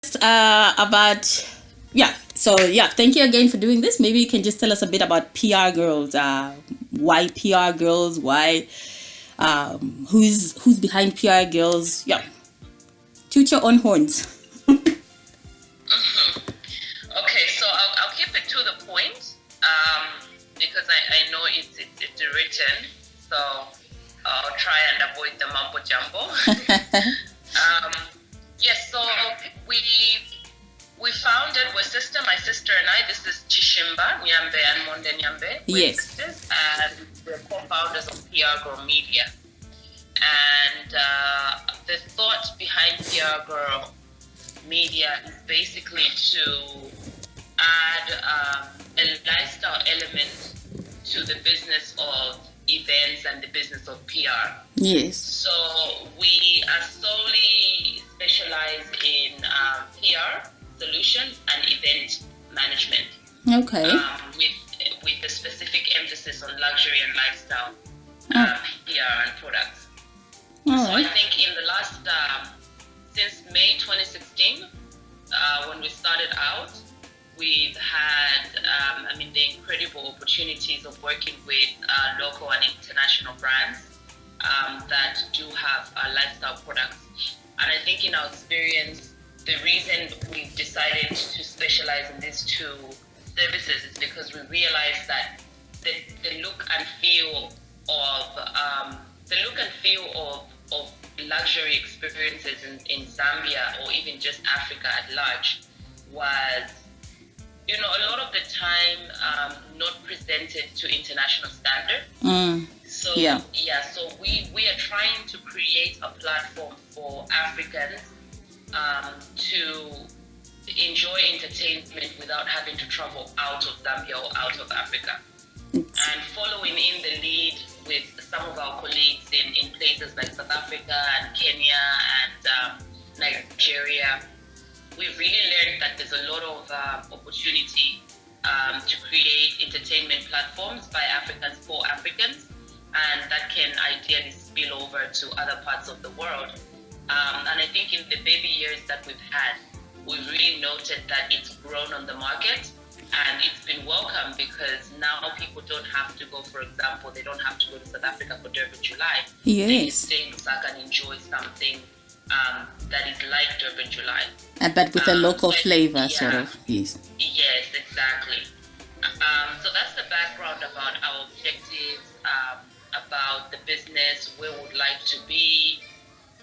About yeah. So yeah, thank you again for doing this. Maybe you can just tell us a bit about PR girls. Why PR girls? Why? Who's behind PR girls? Yeah, toot your own horns. Okay, so I'll keep it to the point because I know it's written, so I'll try and avoid the mumbo jumbo. um, yes, so we we founded, my sister and I. This is Chishimba, Nyambe and Monde Nyambe. We're Yes. sisters, and we're co-founders of PR Girl Media. And the thought behind PR Girl Media is basically to add a lifestyle element to the business of events and the business of PR. Yes. So we are solely specialized in PR solutions and event management, Okay. with a specific emphasis on luxury and lifestyle PR and products. All So I right. think in the last, since May 2016, when we started out, we've had, the incredible opportunities of working with local and international brands that do have lifestyle products. And I think in our experience, the reason we decided to specialize in these two services is because we realized that the look and feel of luxury experiences in Zambia, or even just Africa at large, was, a lot of the time not presented to international standard. So Yeah. so we are trying to create a platform for Africans to enjoy entertainment without having to travel out of Zambia or out of Africa. And following in the lead with some of our colleagues in places like South Africa and Kenya and Nigeria, we've really learned that there's a lot of opportunity to create entertainment platforms by Africans for Africans, and that can ideally spill over to other parts of the world. And I think in the baby years that we've had, we've really noted that it's grown on the market, and it's been welcome because now people don't have to go, for example, they don't have to go to South Africa for Durban July. They can Yes. stay in Lusaka and enjoy something that is like Durban July. But with a local so flavor, sort of. Yes. Yes, exactly. So that's the background about our objectives, about the business, where we would like to be.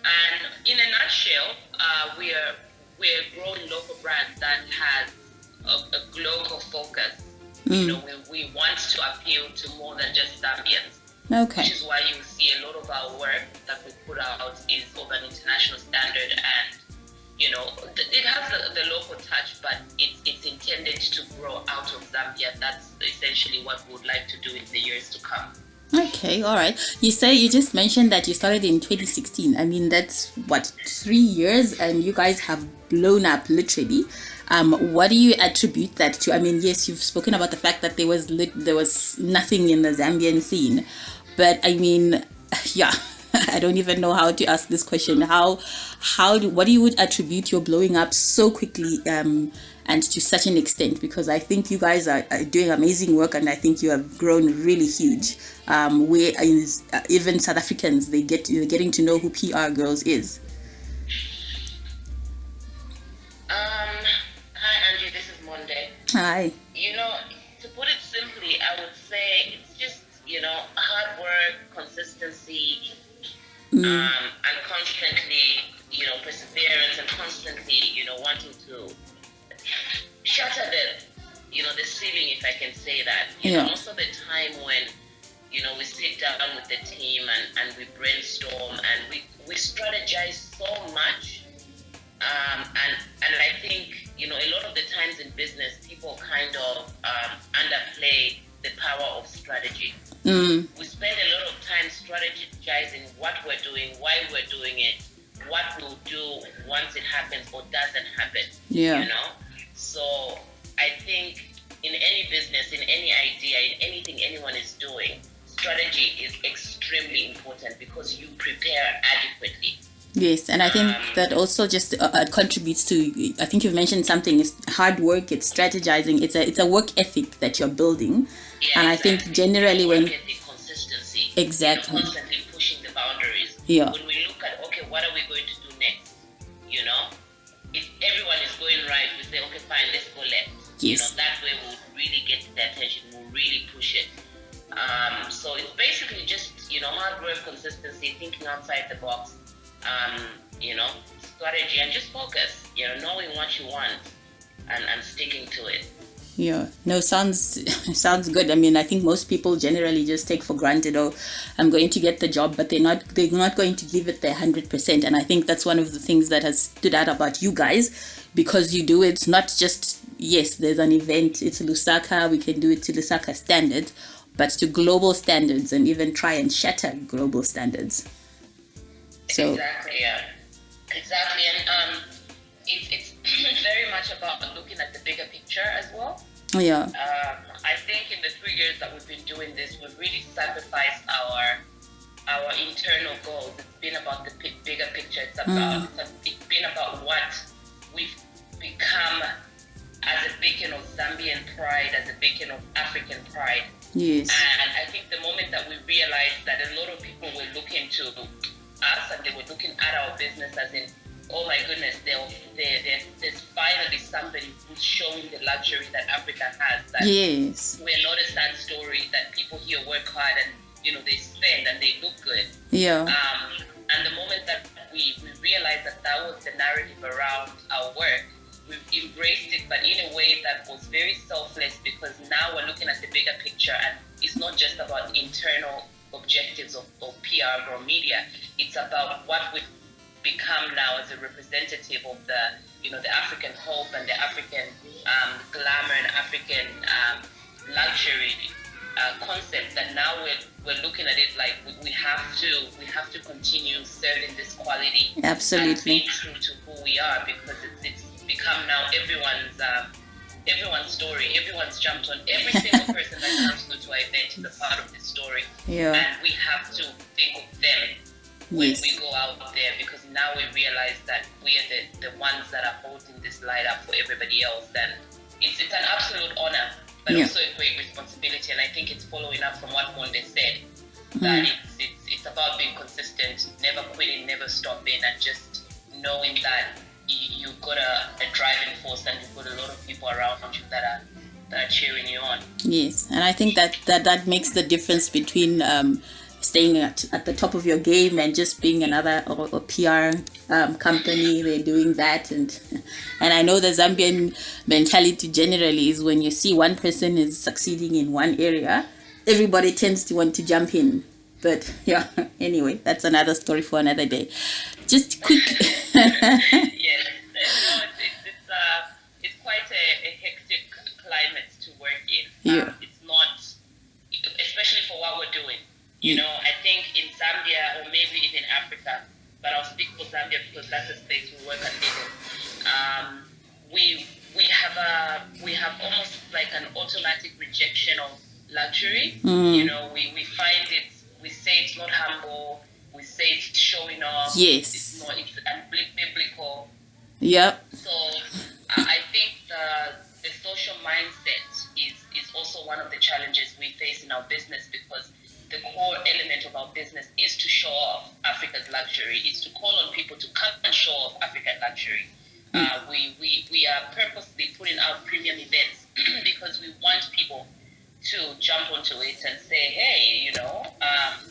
And in a nutshell, we're a growing local brand that has a global focus. We want to appeal to more than just Zambians, Okay. which is why you see a lot of our work that we put out is of an international standard, and it has the local touch, but it's intended to grow out of Zambia. That's essentially what we would like to do in the years to come. Okay, all right. You just mentioned that you started in 2016. I mean, that's what, 3 years, and you guys have blown up literally. What do you attribute that to? I mean, yes, you've spoken about the fact that there was nothing in the Zambian scene, but I mean, yeah, I don't even know how to ask this question. What do you would attribute your blowing up so quickly, and to such an extent? Because I think you guys are doing amazing work, and I think you have grown really huge. Where even South Africans, they're getting to know who PR Girls is. Hi Angie, this is Monde. Hi. To put it simply, I would say it's just, hard work, consistency, and constantly, perseverance, and constantly, wanting to shatter the ceiling, if I can say that. Yeah. Most of the time when, we sit down with the team and we brainstorm and we strategize so much. And I think, a lot of the times in business, people kind of underplay the power of strategy. We spend a lot of time strategizing what we're doing, why we're doing it, what we'll do once it happens or doesn't happen. Yeah. So I think in any business, in any idea, in anything anyone is doing, strategy is extremely important because you prepare adequately. Yes, and I think that also just contributes to. I think you've mentioned something. It's hard work. It's strategizing. It's a work ethic that you're building, Yeah, and I think exactly. generally Work when ethic, consistency, exactly, constantly pushing the boundaries. yeah, When we look at, okay, what are we going to do next? You know, if everyone is going right, we say, okay, fine, let's go left. yes, That way we'll really get their attention. We'll really push it. So it's basically just, hard work, consistency, thinking outside the box, um, you know, strategy, and just focus, knowing what you want and sticking to it. yeah. No, sounds sounds good. I mean, I think most people generally just take for granted, oh, I'm going to get the job, but they're not going to give it their 100%. And I think that's one of the things that has stood out about you guys, because you do it not just, yes, there's an event, it's Lusaka, we can do it to Lusaka standards, but to global standards, and even try and shatter global standards. So Exactly, yeah. Exactly, and it's very much about looking at the bigger picture as well. yeah, I think in the 3 years that we've been doing this, we've really sacrificed our internal goals. It's been about the bigger picture. It's been about what we've become as a beacon of Zambian pride, as a beacon of African pride. yes, And I think the moment that we realized that a lot of people were looking to us and they were looking at our business as in, oh my goodness, there's finally somebody who's showing the luxury that Africa has. That yes, we're not a sad story, that people here work hard and, they spend and they look good. yeah, And the moment that we realized that that was the narrative around our work, we've embraced it, but in a way that was very selfless, because now we're looking at the bigger picture, and it's not just about internal objectives of PR or media. It's about what we've become now as a representative of the African hope and the African glamour and African luxury concept. That now we're looking at it like we have to continue serving this quality absolutely, and being true to who we are, because it's become now everyone's story. Everyone's jumped on. Every single person that comes to our event is a part of this story. yeah, And we have to think of them when yes, we go out there, because now we realize that we are the ones that are holding this light up for everybody else. And it's an absolute honor, but yeah, also a great responsibility. And I think it's following up from what Monde said, that it's about being consistent, never quitting, never stopping, and just knowing that you've got a driving force, and you've got a lot of people around you that are cheering you on. yes. And I think that makes the difference between staying at the top of your game and just being another or PR company. They're doing that, and I know the Zambian mentality generally is when you see one person is succeeding in one area, everybody tends to want to jump in. But yeah, anyway, that's another story for another day. Just quick. Yes, no, it's quite a hectic climate to work in. Yeah. It's not, especially for what we're doing. I think in Zambia, or maybe even Africa, but I'll speak for Zambia because that's the space we work and live in. We have almost like an automatic rejection of luxury. We find it. We say it's not humble. We say it's showing off. Yes. It's unbiblical. Yep. So I think the social mindset is also one of the challenges we face in our business, because the core element of our business is to show off Africa's luxury. It's to call on people to come and show off African luxury. We are purposely putting out premium events because we want people to jump onto it and say, hey,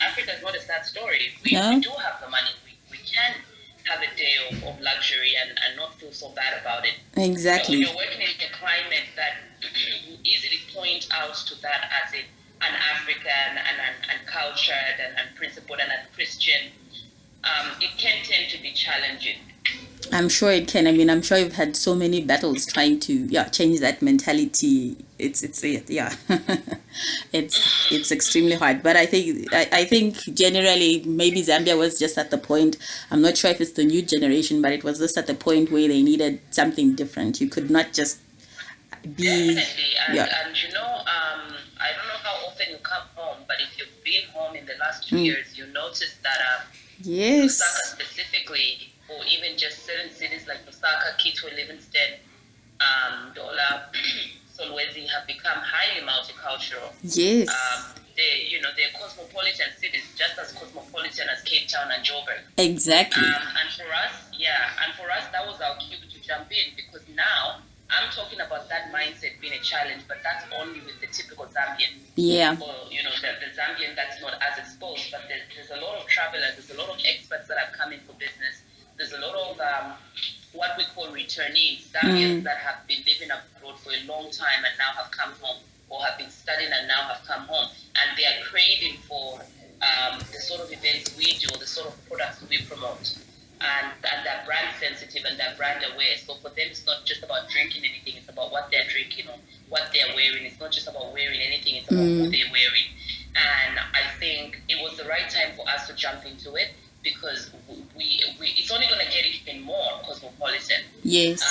Africa is not a sad story. We do have the money. We can have a day of luxury and not feel so bad about it. Exactly. So when you're working in a climate that you easily point out to that as an African and cultured and principled and a Christian, it can tend to be challenging. I'm sure it can. I mean, I'm sure you've had so many battles trying to change that mentality. It's it's extremely hard. But I think generally maybe Zambia was just at the point. I'm not sure if it's the new generation, but it was just at the point where they needed something different. You could not just be. Definitely, and I don't know how often you come home, but if you've been home in the last 2 years, you notice that Yes. Lusaka specifically, or even just certain cities like Lusaka, Kitwe, Livingston, Dola, Solwezi have become highly multicultural. Yes. They're cosmopolitan cities, just as cosmopolitan as Cape Town and Joburg. Exactly. And for us, that was our cue to jump in, because now I'm talking about that mindset being a challenge, but that's only with the typical Zambian. Yeah. Or, the Zambian that's not as exposed, but there's a lot of travelers, there's a lot of experts that have come in for business. There's a lot of what we call returnees, Zambians that have been living abroad for a long time and now have come home, or have been studying and now have come home, and they are craving for the sort of events we do, the sort of products we promote, and they're brand sensitive and they're brand aware. So for them, it's not just about drinking anything, it's about what they're drinking or what they're wearing. It's not just about wearing anything, it's about who they're wearing. And I think it was the right time for us to jump into it, because we it's only going to get even more cosmopolitan. Yes.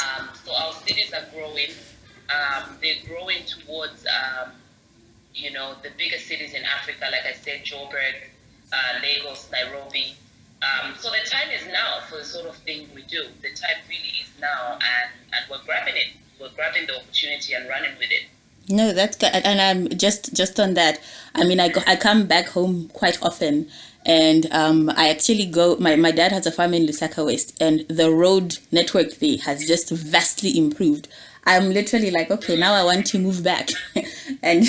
So our cities are growing. They're growing towards, the bigger cities in Africa, like I said, Joburg, Lagos, Nairobi. So the time is now for the sort of thing we do. The time really is now, and we're grabbing it. We're grabbing the opportunity and running with it. No, that's good. And I'm just on that. I mean, I come back home quite often, and I actually go. My dad has a farm in Lusaka West, and the road network there has just vastly improved. I'm literally like, okay, now I want to move back, and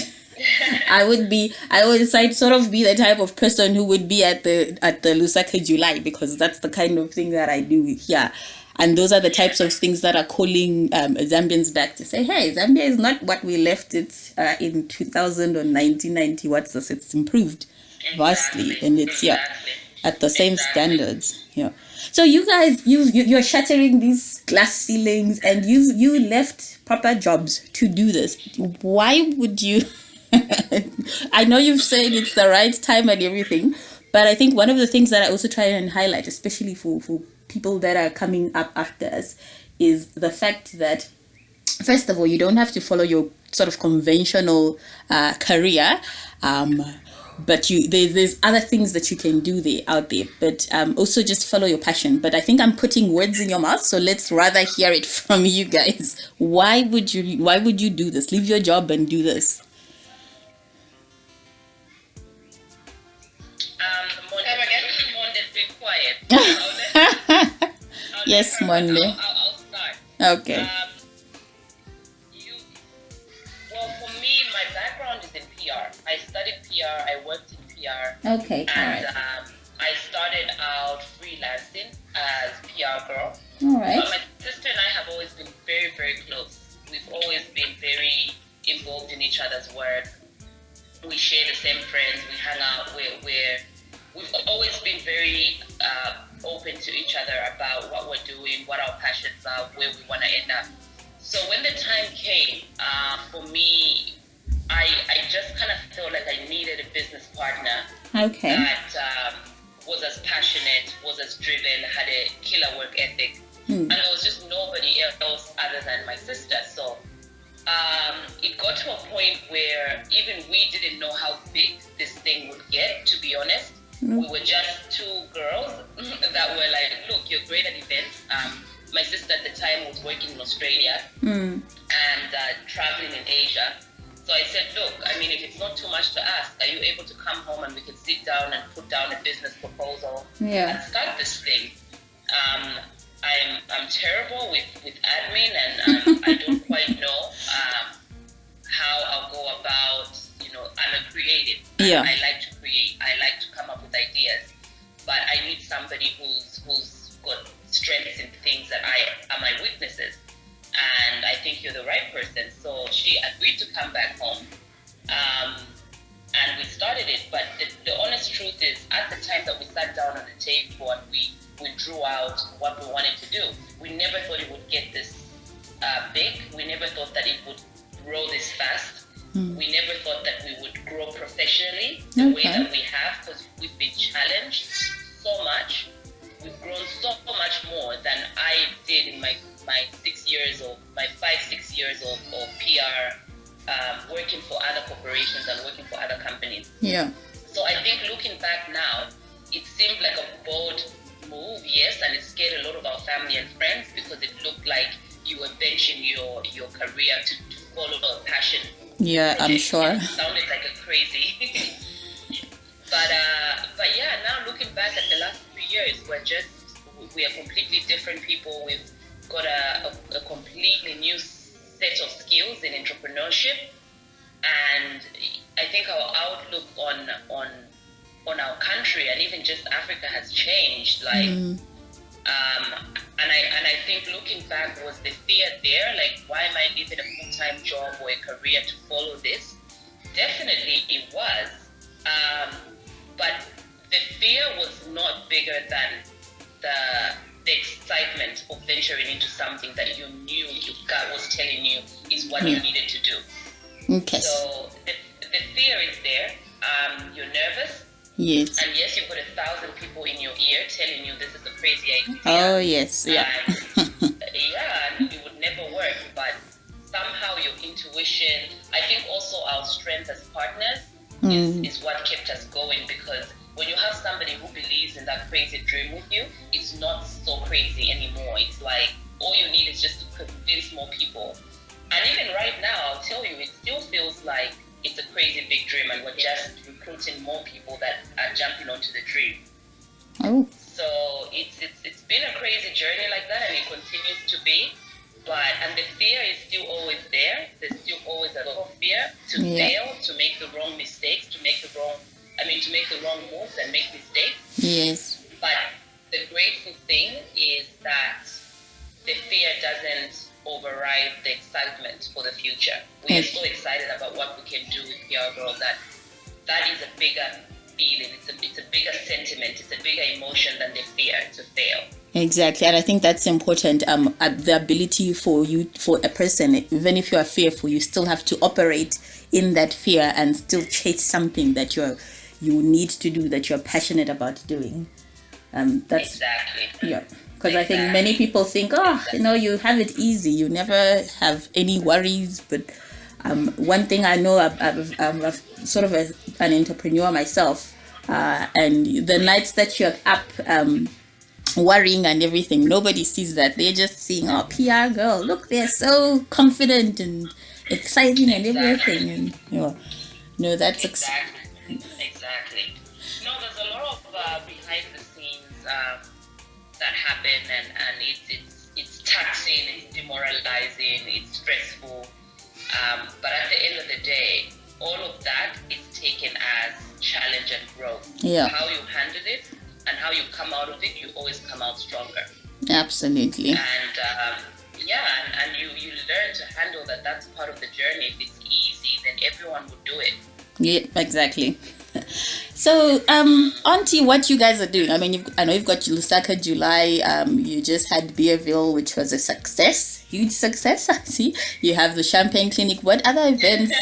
I'd sort of be the type of person who would be at the Lusaka July, because that's the kind of thing that I do here. And those are the types of things that are calling Zambians back to say, hey, Zambia is not what we left it in 2000 or 1990. What's this? It's improved vastly, and it's at the same standards. Yeah. So you guys, you're shattering these glass ceilings, and you left proper jobs to do this. Why would you? I know you've said it's the right time and everything, but I think one of the things that I also try and highlight, especially for people that are coming up after us, is the fact that, first of all, you don't have to follow your sort of conventional career, but there's other things that you can do out there, but also just follow your passion. But I think I'm putting words in your mouth, so let's rather hear it from you guys. Why would you do this? Leave your job and do this? Monde, be quiet. Yes, Monde. I'll start. Okay. Well, for me, my background is in PR. I studied PR. I worked in PR. Okay. And I started out freelancing as PR girl. All right. But my sister and I have always been very, very close. We've always been very involved in each other's work. We share the same friends. We hang out. We've always been very open to each other about what we're doing, what our passions are, where we want to end up. So when the time came, for me, I just kind of felt like I needed a business partner that was as passionate, was as driven, had a killer work ethic. And there was just nobody else other than my sister. So it got to a point where even we didn't know how big this thing would get, to be honest. We were just two girls that were like, look, you're great at events. My sister at the time was working in Australia and traveling in Asia. So I said, look, I mean, if it's not too much to ask, are you able to come home and we can sit down and put down a business proposal and start this thing? I'm terrible with admin, and I don't quite know how I'll go about, I'm a creative. Yeah. I like to create. I like to come up with ideas. But I need somebody who's got strengths in things that are my weaknesses. And I think you're the right person. So she agreed to come back home. And we started it. But the honest truth is, at the time that we sat down on the table and we drew out what we wanted to do, we never thought it would get this big. We never thought that it would grow this fast. We never thought that we would grow professionally the way that we have, because we've been challenged so much. We've grown so much more than I did in my 6 years of PR, working for other corporations and working for other companies. Yeah. So I think looking back now, it seemed like a bold move, yes, and it scared a lot of our family and friends because it looked like you were benching your career to follow a passion. Yeah, project. I'm sure. It sounded like a crazy. But yeah, now looking back at the last 3 years, we are completely different people. We've got a completely new set of skills in entrepreneurship, and I think our outlook on our country and even just Africa has changed. Like, and I think looking back, was the fear there? Like, why am I leaving a full-time job or a career to follow this? Definitely it was. But the fear was not bigger than the excitement of venturing into something that you knew your gut was telling you is what you needed to do. Okay. So the fear is there. You're nervous. Yes. And yes, you've got 1,000 people in your ear telling you this is a crazy idea. Oh, yes. Yeah. And it would never work. But somehow your intuition, I think also our strength as partners is what kept us going, because when you have somebody who believes in that crazy dream with you, it's not so crazy anymore. It's like all you need is just to convince more people. And even right now, I'll tell you, it still feels like it's a crazy big dream, and we're just recruiting more people that are jumping onto the dream. Oh. So it's been a crazy journey like that, and it continues to be. And the fear is still always there. There's still always a lot of fear to fail, to make the wrong mistakes, to make the wrong moves and make mistakes. Yes. But the grateful thing is that the fear doesn't override the excitement for the future. We are so excited about what we can do with PR Girl that is a bigger feeling. It's a bigger sentiment. It's a bigger emotion than the fear to fail. Exactly, and I think that's important. The ability for a person, even if you are fearful, you still have to operate in that fear and still chase something that you need to do, that you're passionate about doing. That's exactly. Yeah, because I think many people think, you have it easy, you never have any worries. But one thing I know, I'm sort of an entrepreneur myself, and the nights that you're up worrying and everything, nobody sees that. They're just seeing, PR girl, look, they're so confident and exciting and everything. And that's exactly. No, there's a lot of behind the scenes that happen, and it's taxing, it's demoralizing, it's stressful. But at the end of the day, all of that is taken as challenge and growth. Yeah. How you handle it and how you come out of it, you always come out stronger. Absolutely. And and you learn to handle that. That's part of the journey. If it's easy, then everyone would do it. Yeah, exactly. So, Auntie, what you guys are doing? I mean, I know you've got Lusaka July. You just had Beerville, which was a success, huge success. I see. You have the Champagne Clinic. What other events?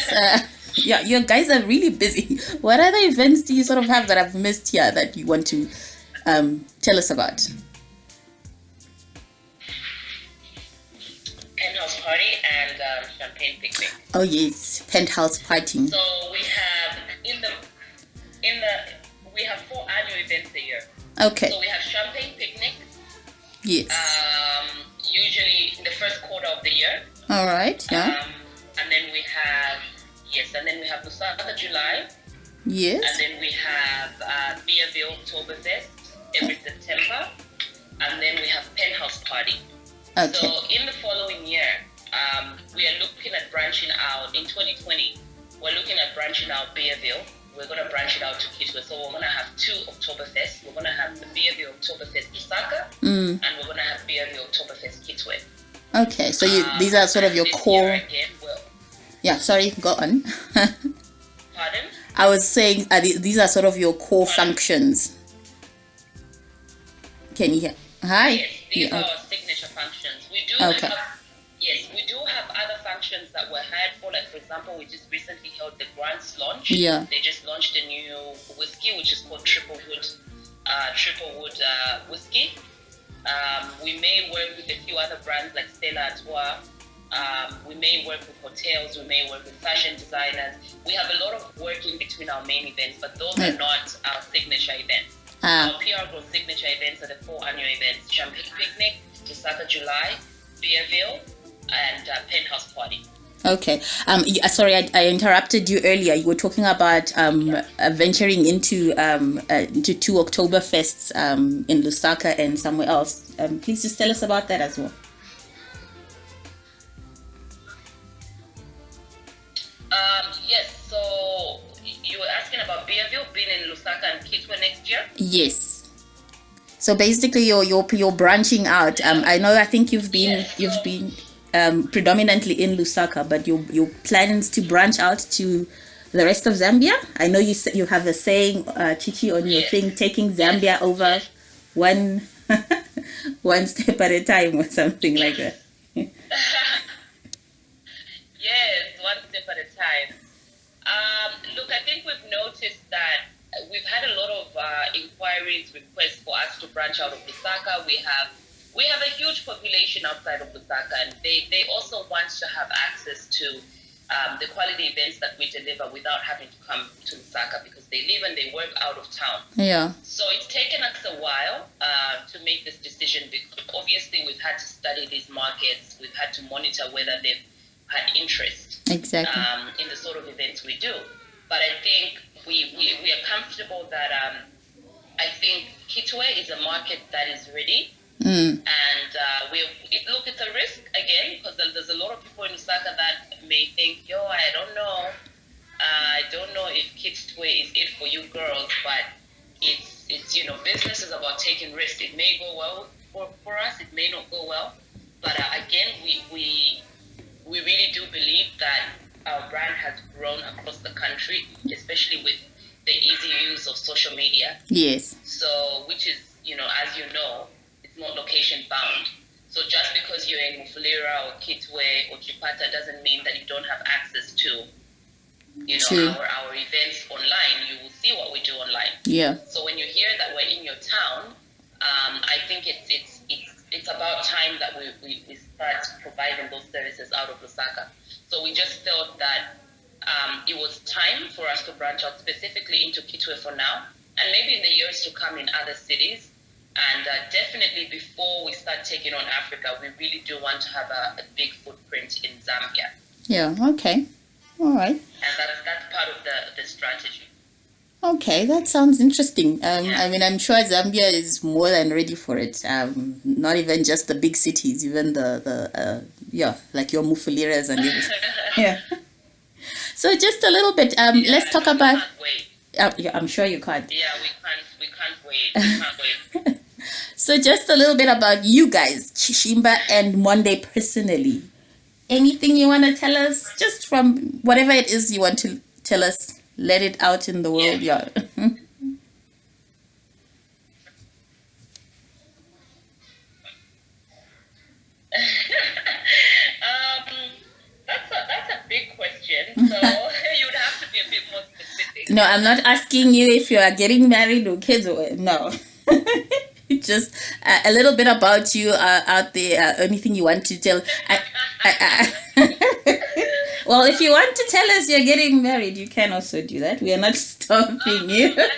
You guys are really busy. What other events do you sort of have that I've missed here that you want to tell us about? Penthouse party and champagne picnic. Oh yes, penthouse party. So we have we have 4 annual events a year. Okay. So we have champagne picnic. Yes. Usually in the first quarter of the year. All right. Yeah. And then we have Lusaka July. Yes. And then we have Beerville Oktoberfest every September. And then we have Penthouse Party. Okay. So in the following year, we are looking at branching out. In 2020, we're looking at branching out Beerville. We're going to branch it out to Kitwe. So we're going to have 2 Oktoberfest. We're going to have the Beerville Oktoberfest Lusaka. And we're going to have Beerville Oktoberfest Kitwe. Okay. So these are sort of your core... Again, yeah, sorry, go on. Pardon? I was saying these are sort of your core functions. Can you hear? Hi? Yes, these are our signature functions. We do have other functions that we're hired for. Like, for example, we just recently held the Grants launch. Yeah. They just launched a new whiskey, which is called Triple Wood whiskey. We may work with a few other brands like Stella Artois. We may work with hotels. We may work with fashion designers. We have a lot of work in between our main events, but those are not our signature events. Our PR Growth signature events are the 4 annual events: Champagne Picnic, Lusaka July, Beerville, and Penthouse Party. Okay. Sorry, I interrupted you earlier. You were talking about venturing into 2 Oktoberfests in Lusaka and somewhere else. Please just tell us about that as well. Yes. So you were asking about Beerville being in Lusaka and Kitwe next year. Yes. So basically, you're branching out. I think you've been predominantly in Lusaka, but your plans to branch out to the rest of Zambia. I know you have a saying, Chichi, on your thing, taking Zambia over one one step at a time, or something like that. Yes, one step at a time. Look, I think we've noticed that we've had a lot of inquiries, requests for us to branch out of Lusaka. We have a huge population outside of Lusaka, and they also want to have access to the quality events that we deliver without having to come to Lusaka, because they live and they work out of town. Yeah. So it's taken us a while to make this decision, because obviously we've had to study these markets. We've had to monitor whether they've had interest exactly in the sort of events we do. But I think we are comfortable that I think Kitwe is a market that is ready. And look, it's a risk again, because there's a lot of people in Lusaka that may think, I don't know if Kitwe is it for you girls, but it's business is about taking risks. It may go well for us, it may not go well, but again, we really do believe that our brand has grown across the country, especially with the easy use of social media. Yes. So, which is, as you know, it's not location bound. So just because you're in Mufulira or Kitwe or Chipata doesn't mean that you don't have access to, our events online. You will see what we do online. Yeah. So when you hear that we're in your town, I think it's about time that we start providing those services out of Lusaka. So we just felt that it was time for us to branch out specifically into Kitwe for now, and maybe in the years to come in other cities. And definitely before we start taking on Africa, we really do want to have a big footprint in Zambia. Yeah, okay. All right. And that's part of the strategy. Okay, that sounds interesting. I mean, I'm sure Zambia is more than ready for it. Not even just the big cities, even like your Mufuliras and everything. Yeah. So just a little bit, let's talk about... I'm sure you can't. Yeah, we can't wait. We can't wait. So just a little bit about you guys, Chishimba and Monde personally. Anything you want to tell us, just from whatever it is you want to tell us, let it out in the world. Yeah. That's a big question. So you'd have to be a bit more specific. No, I'm not asking you if you are getting married or kids or no. Just a little bit about you out there. Anything you want to tell? Well, if you want to tell us you're getting married, you can also do that. We are not stopping you. Look,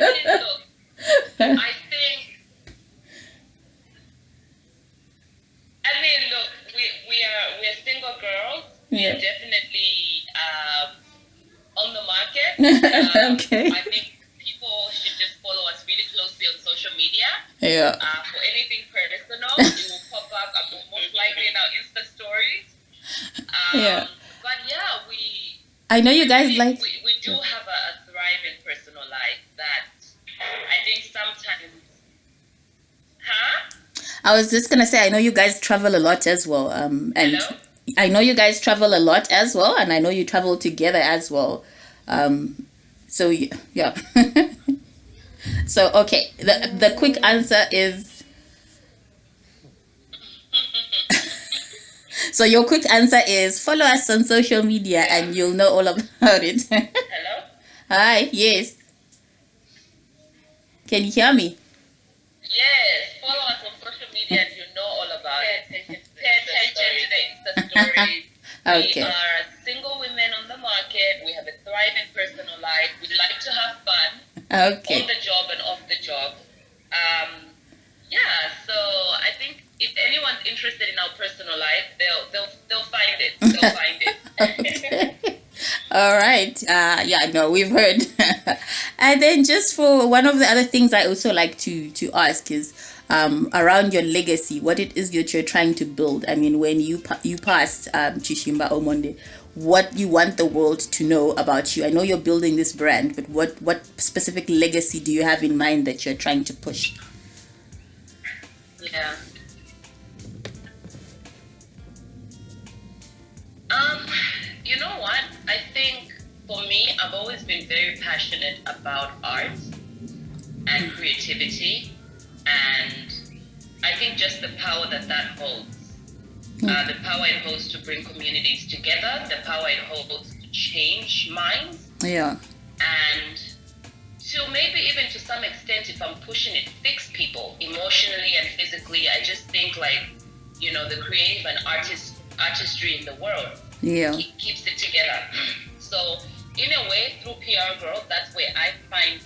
we are single girls. We are definitely on the market. Okay. I think people should just follow us really closely on social media. Yeah. For anything personal, it will pop up most likely in our Insta stories. But yeah, I know you guys we do have a thriving personal life that I think sometimes. Huh? I was just gonna say, I know you guys travel a lot as well. And Hello? I know you guys travel a lot as well, and I know you travel together as well. So yeah. So okay, the quick answer is. So your quick answer is follow us on social media and you'll know all about it. Hello? Hi, yes. Can you hear me? Yes, follow us on social media and you'll know all about it. Pay attention to the Insta stories. Okay. We are single women on the market. We have a thriving personal life. We like to have fun. Okay. On the job and off the job. Yeah, so I think if anyone's interested in our personal life, they'll find it. They'll find it. All right. Yeah, no, we've heard. And then just for one of the other things I also like to ask is around your legacy, what it is that you're trying to build. I mean, when you passed Chishimba or Monde, what you want the world to know about you. I know you're building this brand, but what specific legacy do you have in mind that you're trying to push? Yeah. You know what? I think for me, I've always been very passionate about art and creativity, and I think just the power that holds. The power it holds to bring communities together, the power it holds to change minds. Yeah. And to maybe even to some extent, if I'm pushing it, fix people emotionally and physically. I just think the creative and artistry in the world keeps it together. So in a way, through PR Growth, that's where I find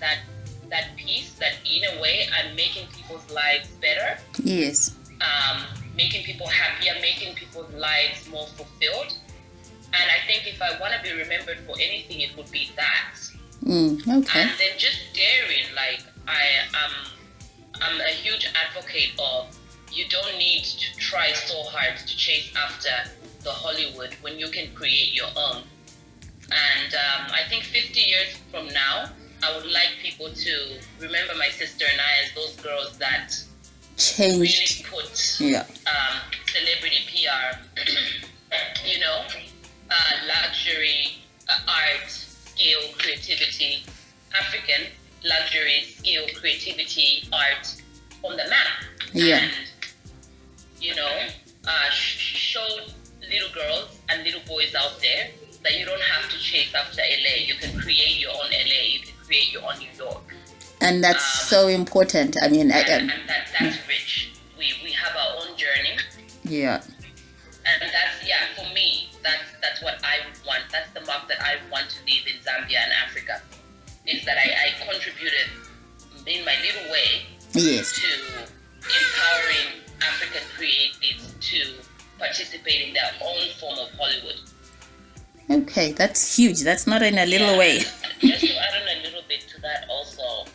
that piece that in a way I'm making people's lives better. Yes. Making people happier, making people's lives more fulfilled. And I think if I want to be remembered for anything, it would be that. Okay. And then just daring, I'm a huge advocate of you don't need to try so hard to chase after the Hollywood when you can create your own. And I think 50 years from now, I would like people to remember my sister and I as those girls that changed. Really put celebrity PR, luxury, art, skill, creativity, African luxury, skill, creativity, art on the map. Yeah. And, showed little girls and little boys out there that you don't have to chase after LA. You can create your own LA. You can create your own New York. And that's so important. I mean, and that's rich. We have our own journey. Yeah. And for me, that's what I want. That's the mark that I want to leave in Zambia and Africa. Is that I contributed in my little way to empowering African creatives to participate in their own form of Hollywood. Okay, that's huge. That's not in a little way. Just to add on a little bit to that also,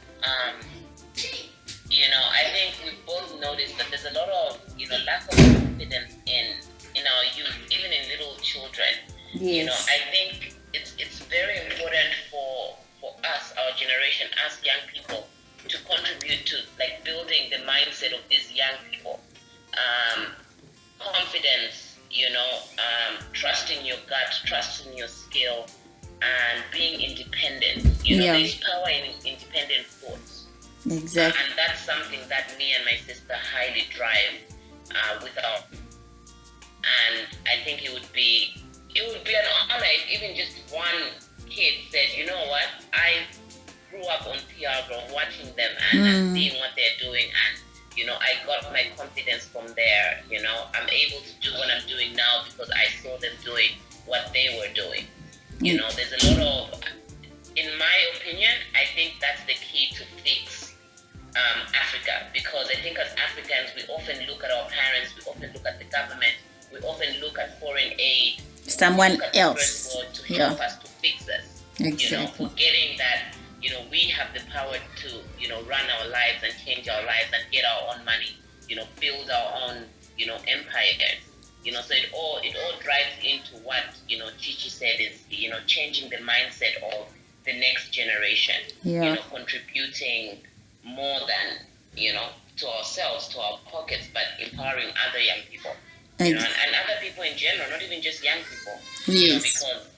I think we've both noticed that there's a lot of, lack of confidence in our youth, even in little children. Yes. I think it's very important for us, our generation, as young people, to contribute to building the mindset of these young people. Confidence, trusting your gut, trusting your skill, and being independent. There's power in independent thoughts. Exactly. And that's something that me and my sister highly drive without. And I think it would be an honor if even just one kid said, you know what, I grew up on PR Growth watching them and seeing what they're doing, and I got my confidence from there. I'm able to do what I'm doing now because I saw them doing what they were doing. There's a lot of, in my opinion, I think that's the key to fix Africa, because I think as Africans, we often look at our parents, we often look at the government, we often look at foreign aid, someone else to help us to fix us. Exactly. Forgetting that we have the power to run our lives and change our lives and get our own money, build our own empires. So it all drives into what Chichi said is changing the mindset of the next generation. Contributing more than to ourselves, to our pockets, but empowering other young people. And other people in general, not even just young people. Yes. Because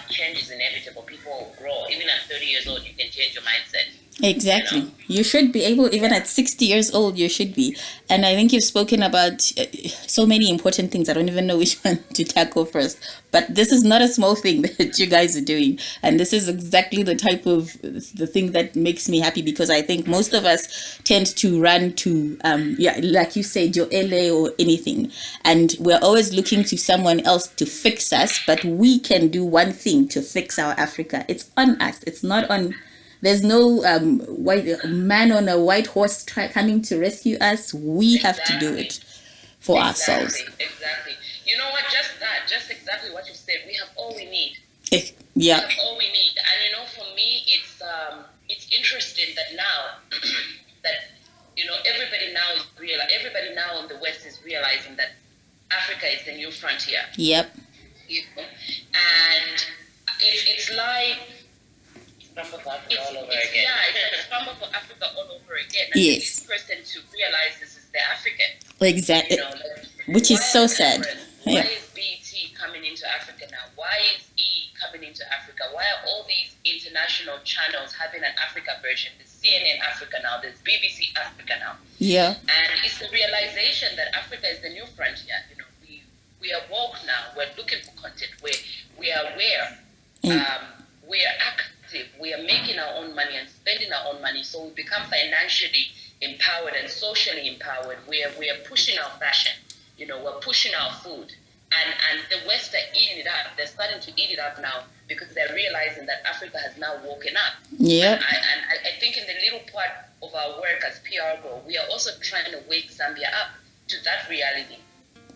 change is inevitable. People grow. Even at 30 years old, you can change your mindset. Exactly. You should be able, even at 60 years old, you should be. And I think you've spoken about so many important things. I don't even know which one to tackle first. But this is not a small thing that you guys are doing. And this is exactly the type of the thing that makes me happy, because I think most of us tend to run to, like you said, your LA or anything. And we're always looking to someone else to fix us. But we can do one thing to fix our Africa. It's on us. It's not on There's no white man on a white horse coming to rescue us. We have to do it for ourselves. Exactly. You know what? Just exactly what you said. We have all we need. Yeah. We have all we need. And you know, for me, it's interesting that now that everybody now in the West is realizing that Africa is the new frontier. Yep. And it's like scramble for Africa all over again. Yeah, it's like a scramble for Africa all over again. And yes. this person to realize this is the African. Exactly. Which is so sad. Why is BET coming into Africa now? Why is E coming into Africa? Why are all these international channels having an Africa version? There's CNN Africa now, there's BBC Africa now. Yeah. And it's the realization that Africa is the new frontier. We are woke now. We're looking for content. We are aware. We are active. We are making our own money and spending our own money. So we become financially empowered and socially empowered. We are pushing our fashion. We're pushing our food. And the West are eating it up. They're starting to eat it up now because they're realizing that Africa has now woken up. Yeah. And I think in the little part of our work as PR Girl, we are also trying to wake Zambia up to that reality.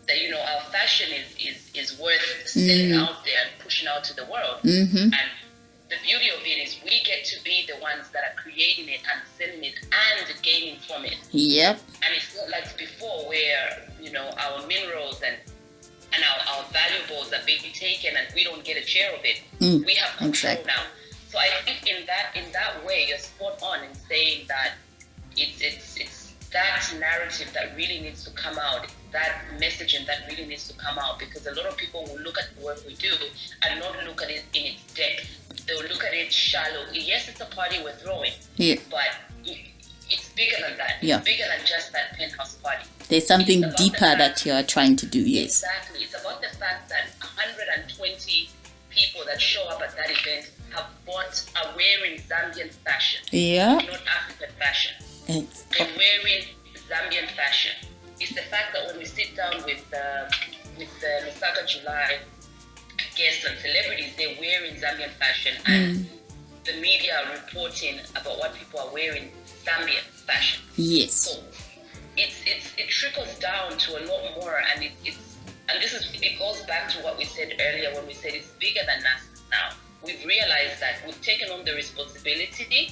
That our fashion is worth selling out there and pushing out to the world. Mm-hmm. And the beauty of it is we get to be the ones that are creating it and selling it and gaining from it. Yep. And it's not like before where our minerals and our valuables are being taken and we don't get a share of it. We have control now. So I think in that way you're spot on in saying that it's that narrative that really needs to come out, that messaging that really needs to come out, because a lot of people will look at the work we do and not look at it in its depth. They'll look at it shallow. Yes, it's a party we're throwing, but it's bigger than that. It's bigger than just that penthouse party. There's something deeper that you're trying to do, yes. Exactly. It's about the fact that 120 people that show up at that event are wearing Zambian fashion. Yeah. Not African fashion. They're wearing Zambian fashion. It's the fact that when we sit down with the Lusaka July guests and celebrities, they're wearing Zambian fashion, and the media are reporting about what people are wearing Zambian fashion. Yes. So it trickles down to a lot more, and it goes back to what we said earlier when we said it's bigger than us now. We've realized that we've taken on the responsibility,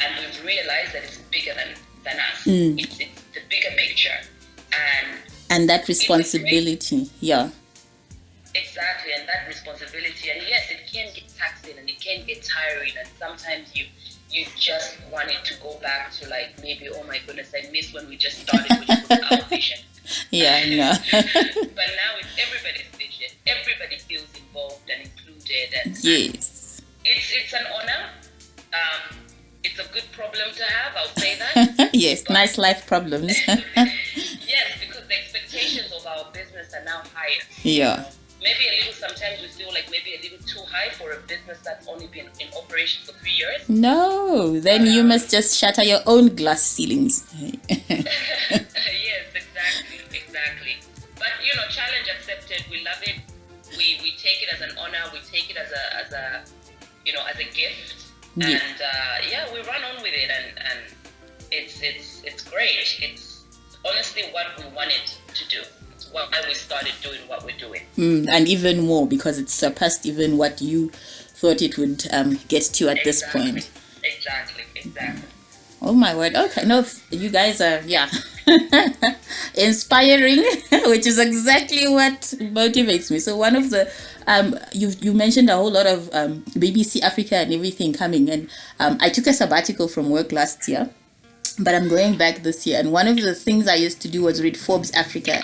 and we've realized that it's bigger than us. It's the bigger picture. And that responsibility, Exactly, and that responsibility. And yes, it can get taxing and it can get tiring, and sometimes you just want it to go back to like maybe, oh my goodness, I miss when we just started, which was our vision. Yeah, I know. But now it's everybody's vision. Everybody feels involved and included. And yes. It's an honor. It's a good problem to have, I'll say that. Yes, but nice life problems. Yes, because the expectations of our business are now higher. Yeah. Maybe a little, sometimes we feel like maybe a little too high for a business that's only been in operation for 3 years. No, then you must just shatter your own glass ceilings. Yes, exactly. But challenge accepted. We love it. We take it as an honor. We take it as a gift. Yeah. And we run on with it, and it's great. It's honestly what we wanted to do. It's why we started doing what we're doing. And even more, because it surpassed even what you thought it would get to at this point. Exactly. Oh my word. Okay, no, you guys are inspiring, which is exactly what motivates me. So one of the you mentioned a whole lot of BBC Africa and everything coming, and I took a sabbatical from work last year, but I'm going back this year. And one of the things I used to do was read Forbes Africa,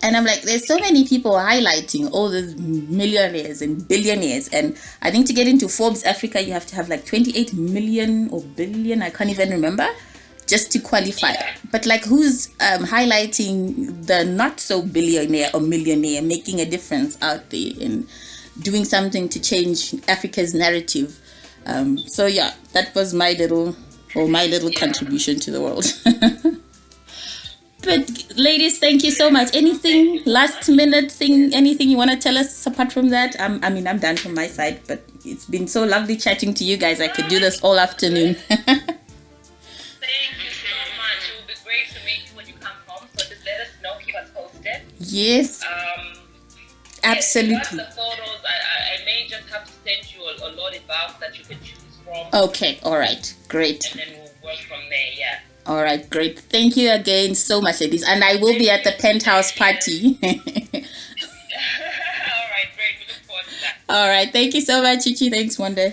and I'm like, there's so many people highlighting all the millionaires and billionaires, and I think to get into Forbes Africa you have to have like 28 million or billion, I can't even remember, just to qualify. But like, who's highlighting the not so billionaire or millionaire making a difference out there and doing something to change Africa's narrative? So that was my little contribution to the world. But ladies, thank you so much. Anything last minute thing? Anything you want to tell us apart from that? I mean, I'm done from my side. But it's been so lovely chatting to you guys. I could do this all afternoon. Thank you so much. It will be great to meet you when you come home. So just let us know, keep us posted. Yes. Absolutely. Yes, the photos, I may just have to send you a loaded box that you can choose from. Okay. All right. Great. And then we'll work from there. Yeah. All right. Great. Thank you again so much, ladies. And I will be at the penthouse party. All right. Great. We look forward to that. All right. Thank you so much, Chichi. Thanks, Monde. All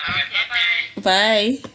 right. Bye-bye. Bye.